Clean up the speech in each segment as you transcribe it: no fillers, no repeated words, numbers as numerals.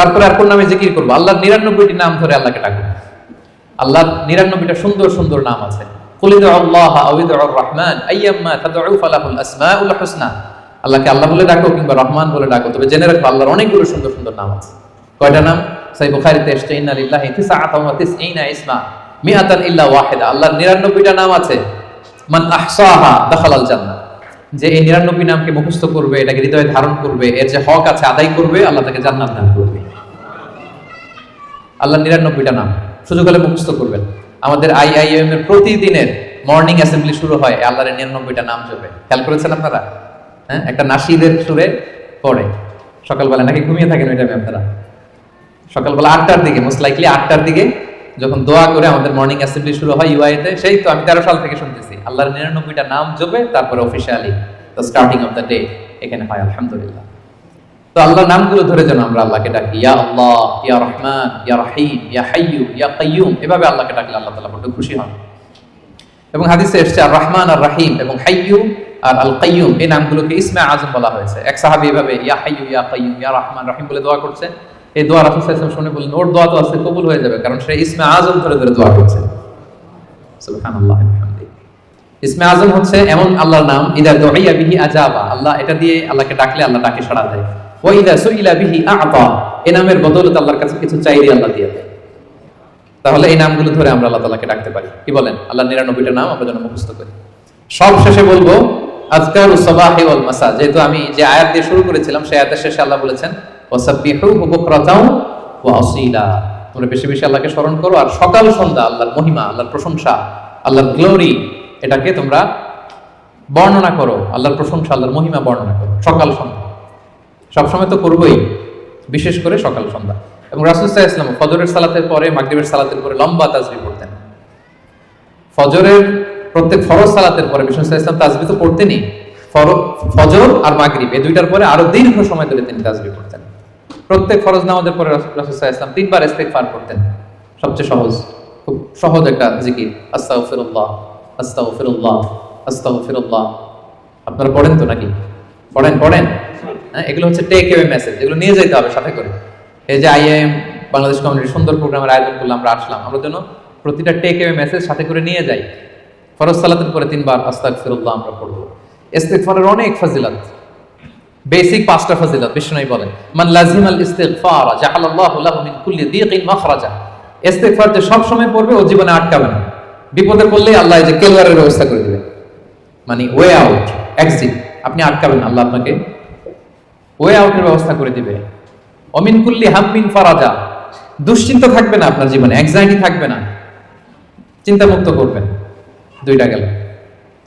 তারপরে আর কোন নামে জিকির করবো? আল্লাহর 99টি নাম ধরে আল্লাহকে ডাকবো। আল্লাহর 99টা সুন্দর সুন্দর নাম আছে। কুল ইদউ আল্লাহ আও ইদউ আর রহমান আইয়াম্মা তাদউ ফালাহুল আসমাউল হুসনা। আল্লাহকে আল্লাহ বলে ডাকো কিংবা রহমান বলে ডাকো, তবে জেনে রাখো আল্লাহর অনেকগুলো সুন্দর সুন্দর নাম আছে। কয়টা নাম? সহিহ বুখারীতে এসেছে ইন্না লিল্লাহি 99 ইসমা মিআতান ইল্লা ওয়াহিদা। আল্লাহর 99টা নাম আছে। মান আহসাহা দাখালাল জান্নাহ। যে এই 99 নামকে মুখস্থ করবে, এটাকে হৃদয়ে ধারণ করবে, এর যে হক আছে আদায় করবে, আল্লাহ তাকে জান্নাত দান করবে। আল্লাহর 99টা নাম সুযোগ হলে মুখস্থ করবেন। আমাদের আইআইএম এর প্রতিদিনের মর্নিং অ্যাসেম্বলি শুরু হয় আল্লাহর 99টা নাম জপে। খেয়াল করেছেন আপনারা? হ্যাঁ, একটা নাশিদের সুরে পড়ে সকালবেলা, নাকি ঘুমিয়ে থাকেন ওই টাইমে আপনারা? সকালবেলা 8টার দিকে, মোস্ট লাইকলি 8টার দিকে যখন দোয়া করে আমাদের মর্নিং অ্যাসেম্বলি শুরু হয় ইউআইতে, সেই তো আমি 13 সাল থেকে শুনতেছি আল্লাহর 99টা নাম জপে তারপরে officially the starting of the day এখানে হয়। আলহামদুলিল্লাহ। তো আল্লাহর নামগুলো ধরে যেন আমরা আল্লাহকে ডাকি। ইয়া আল্লাহ, ইয়া রহমান, ইয়া রহিম, ইয়া হাইয়্যু, ইয়া কাইয়্যুম। এভাবে আল্লাহকে ডাকলে আল্লাহ তাআলা বড় খুশি হন। এবং হাদিসে এসেছে আর রহমান আর রহিম এবং হাইয়্যু আর আল কাইয়্যুম এই নামগুলোকে ইসমে আজম বলা হয়েছে। এক সাহাবী এভাবে ইয়া হাইয়্যু, ইয়া কাইয়্যুম, ইয়া রহমান, রহিম বলে দোয়া করছে। এই দোয়া রাসূল সাল্লাল্লাহু আলাইহি ওয়াসাল্লাম শুনে বললেন, ওর দোয়া তো আছে, কবুল হয়ে যাবে, কারণ সে ইসমে আজম ধরে ধরে দোয়া করছে। সুবহানাল্লাহ ওয়া বিহামদিহি। ইসমে আজম হচ্ছে এমন আল্লাহর নাম, ইদা দুইয়া বিহি আজাবা। আল্লাহ এটা দিয়ে আল্লাহকে ডাকলে আল্লাহ ডাকে সাড়া দেয়। ওয়া ইদা সুইলা বিহি আ'তা। এই নামের বদৌলতে আল্লাহর কাছে কিছু চাইলে আল্লাহ দিয়ে দেয়। তাহলে এই নামগুলো ধরে আমরা আল্লাহ তাআলাকে ডাকতে পারি। কি বলেন? আল্লাহর 99টা নাম আমরা যেন মুখস্থ করি। সব শেষে বলবো আযকারুস সাবাহি ওয়াল মাসা। যেহেতু আমি যে আয়াত দিয়ে শুরু করেছিলাম সেই আয়াতের শেষে আল্লাহ বলেছেন ওয়াসাব্বিহুহু বুকরাতাও ওয়া আসীলা। তোমরা বেশি বেশি আল্লাহকে স্মরণ করো আর সকাল সন্ধ্যা আল্লাহর মহিমা, আল্লাহর প্রশংসা, আল্লাহর গ্লোরি এটাকে তোমরা বর্ণনা করো। আল্লাহর প্রশংসা, আল্লাহর মহিমা বর্ণনা করো সকাল সন্ধ্যা। সবসময় তো করবোই, বিশেষ করে সকাল সন্ধ্যা। এবং রাসূল সাল্লাল্লাহু আলাইহি ওয়াসাল্লাম ফজরের সালাতের পরে, মাগরিবের সালাতের পরে লম্বা তাসবিহ পড়তেন। ফজরের প্রত্যেক ফরজ সালাতের পরে বিষ্ণু সাল্লাল্লাহু আলাইহি ওয়াসাল্লাম তাসবিহ তো পড়তেনই, ফজর আর মাগরিব এই দুইটার পরে আরো দীর্ঘ সময় ধরে তিনি তাসবিহ পড়তেন। প্রত্যেক ফরজ নামাজের পরে রাসূল সাল্লাল্লাহু আলাইহি ওয়াসাল্লাম 3 বার ইস্তিগফার করতেন। সবচেয়ে সহজ, খুব সহজ একটা জিকির, আস্তাগফিরুল্লাহ আস্তাগফিরুল্লাহ আস্তাগফিরুল্লাহ। আপনারা পড়েন তো নাকি? পড়েন? হ্যাঁ, এগুলো হচ্ছে টেক অ্যাওয়ে মেসেজ, এগুলো নিয়ে যেতে হবে সাথে করে। এই যে আইএম বাংলাদেশ কমিউনিটি সুন্দর প্রোগ্রামের আয়োজন করলাম, আমরা আসলাম, আমরা যেন প্রতিটা টেক অ্যাওয়ে মেসেজ সাথে করে নিয়ে যাই। ফরজ সালাতের পরে 3 বার আস্তাগফিরুল্লাহ আমরা পড়ব। ইস্তিগফারের অনেক ফজিলত, বেসিক 5টা ফজিলত বিষ্ণুই বলেন, মান লাজিমাল ইস্তিগফার জাআলাল্লাহু লাহু মিন কুল্লি দীকিন মাখরাজা। ইস্তিগফার যে সব সময় পড়বে ও জীবনে আটকাবে না। বিপদে পড়লেই আল্লাহ এই যে কেলওয়ারের ব্যবস্থা করে দিবে, মানে ওয়ে আউট, এক্সিট। আপনি আটকাবেন না, আল্লাহ আপনাকে ওয়ে আউটের ব্যবস্থা করে দিবে। অমিন কুল্লি হাম্মিন ফারাজা। দুশ্চিন্তা থাকবে না আপনার জীবনে, অ্যাংজাইটি থাকবে না, চিন্তা মুক্ত করবেন। 2টা গেল।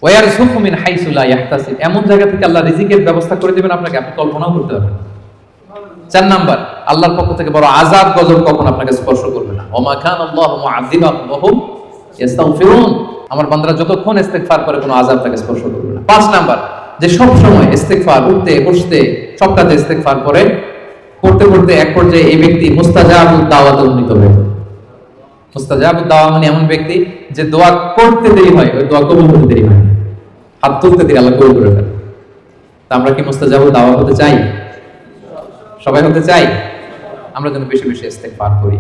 ওয়ারযুকু মিন হাইসু লা ইয়াহতাসিব। এমন জায়গা থেকে আল্লাহ রিজিকের ব্যবস্থা করে দিবেন আপনাকে, আপনি কল্পনাও করতে পারবেন না। 4 নাম্বার, আল্লাহর পক্ষ থেকে বড় আযাব গজব কখন আপনাকে স্পর্শ করবে না। ওয়া মা কানা আল্লাহু মুআযিবাহুম ওয়া হুম ইস্তাগফিরুন। আমার বান্দারা যতক্ষণ ইস্তিগফার করে কোনো আযাব তাকে স্পর্শ করবে না। 5 নাম্বার, যে সব সময় ইস্তিগফার, উঠতে বসতে সবটাতে ইস্তিগফার করে, করতে করতে এক পর্যায়ে এই ব্যক্তি মুস্তাজাবুদ দাওয়াতে উন্নীত হয়ে যায়। মুস্তাজাবুদ দাওয়া মানে এমন ব্যক্তি যে দোয়া করতে দেরি হয়, ওই দোয়া কবুল হতে দেরি হয়, হাত তুলতে দেরি আল্লাহ কবুল করে ফেলে। তা আমরা কি মুস্তাজাবুদ দাওয়া হতে চাই? সবাই হতে চাই? আমরা যেন বেশি বেশি ইস্তিগফার করি।